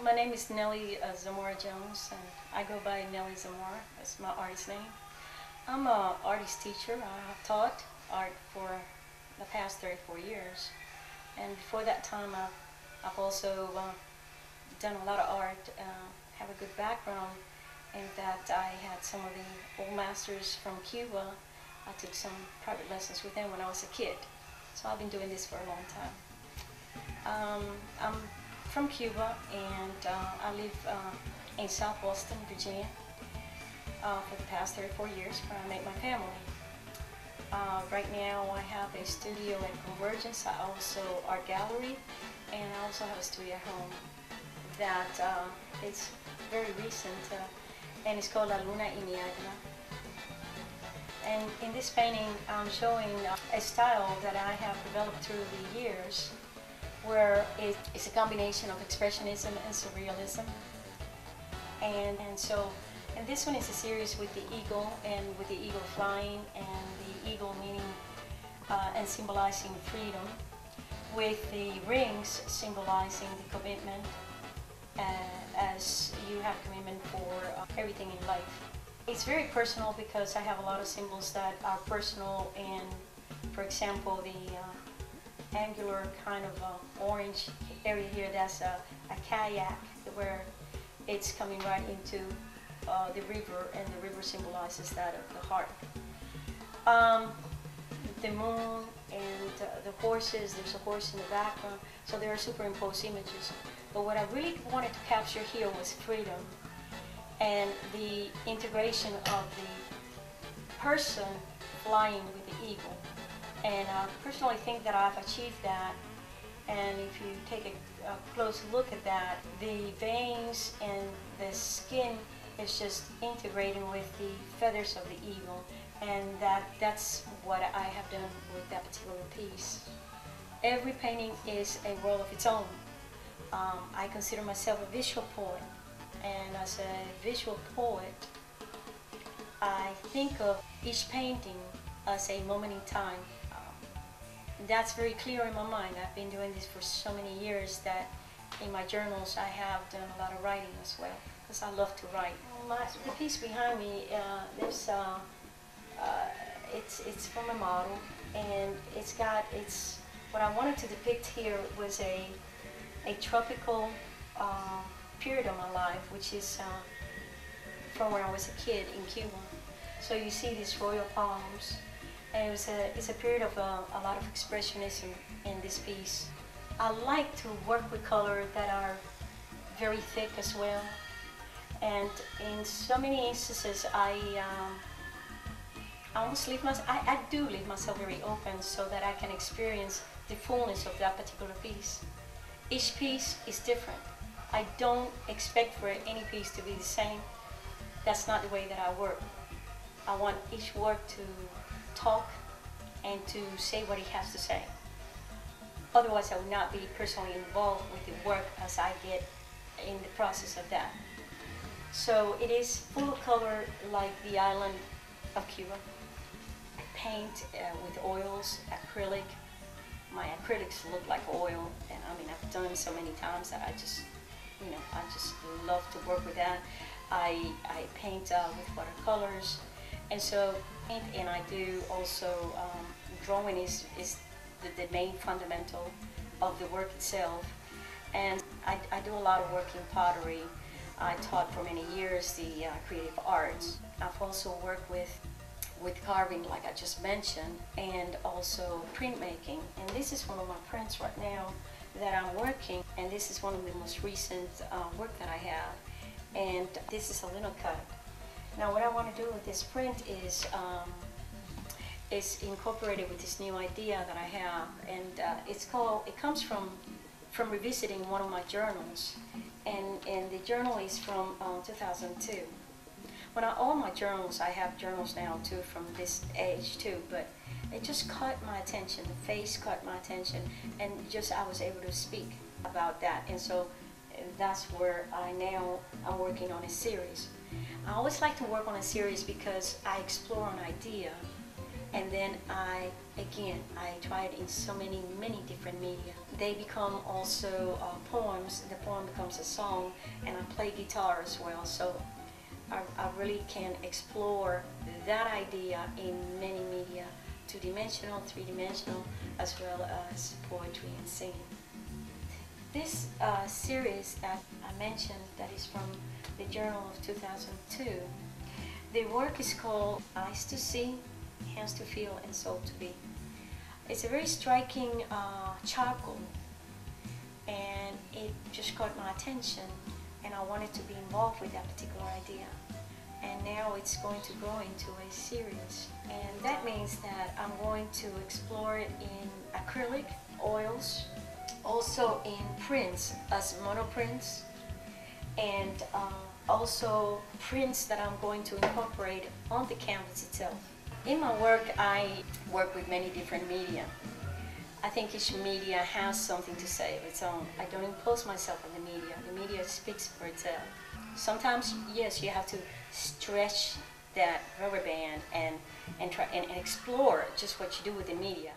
My name is Nellie Jones, and I go by Nellie Zamora. That's my artist name. I'm an artist teacher. I've taught art for the past 34 years, and before that time, I've also done a lot of art. Have a good background in that I had some of the old masters from Cuba. I took some private lessons with them when I was a kid, so I've been doing this for a long time. I'm from Cuba, and I live in South Boston, Virginia, for the past 34 years, where I met my family. Right now I have a studio at Convergence, I also art gallery, and I also have a studio at home that it's very recent, and it's called La Luna y mi Alma. And in this painting I'm showing a style that I have developed through the years, where it's a combination of expressionism and surrealism. And this one is a series with the eagle, and with the eagle flying, and the eagle meaning and symbolizing freedom, with the rings symbolizing the commitment, as you have commitment for everything in life. It's very personal because I have a lot of symbols that are personal, and for example the angular kind of orange area here, that's a kayak where it's coming right into the river, and the river symbolizes that of the heart. The moon and the horses, there's a horse in the background, so there are superimposed images. But what I really wanted to capture here was freedom and the integration of the person flying with the eagle. And I personally think that I've achieved that. And if you take a close look at that, the veins and the skin is just integrating with the feathers of the eagle. And that's what I have done with that particular piece. Every painting is a world of its own. I consider myself a visual poet. And as a visual poet, I think of each painting as a moment in time. That's very clear in my mind. I've been doing this for so many years that in my journals I have done a lot of writing as well, because I love to write. The piece behind me, it's from a model, and what I wanted to depict here was a tropical period of my life, which is from when I was a kid in Cuba. So you see these royal palms. And it's a period of a lot of expressionism in this piece. I like to work with color that are very thick as well. And in so many instances, I do leave myself very open so that I can experience the fullness of that particular piece. Each piece is different. I don't expect for any piece to be the same. That's not the way that I work. I want each work to talk and to say what he has to say. Otherwise, I would not be personally involved with the work as I get in the process of that. So it is full of color, like the island of Cuba. I paint with oils, acrylic. My acrylics look like oil, and I mean, I've done so many times that I just love to work with that. I paint with watercolors. And so, and I do also, drawing is the main fundamental of the work itself. And I do a lot of work in pottery. I taught for many years the creative arts. I've also worked with carving, like I just mentioned, and also printmaking. And this is one of my prints right now that I'm working, and this is one of the most recent work that I have. And this is a lino cut. Now what I want to do with this print is incorporated with this new idea that I have, and it comes from revisiting one of my journals, and the journal is from 2002. When I own my journals, I have journals now too from this age too, but it just caught my attention, the face caught my attention, and I was able to speak about that, and so that's where I'm working on a series. I always like to work on a series because I explore an idea, and then I try it in so many different media. They become also poems. The poem becomes a song, and I play guitar as well. So I really can explore that idea in many media, two-dimensional, three-dimensional, as well as poetry and singing. This series that I mentioned, that is from the Journal of 2002, the work is called Eyes to See, Hands to Feel, and Soul to Be. It's a very striking charcoal, and it just caught my attention, and I wanted to be involved with that particular idea. And now it's going to grow into a series, and that means that I'm going to explore it in acrylic, oils, also in prints as monoprints, and also prints that I'm going to incorporate on the canvas itself. In my work, I work with many different media. I think each media has something to say of its own. I don't impose myself on the media. The media speaks for itself. Sometimes, yes, you have to stretch that rubber band and try and explore just what you do with the media.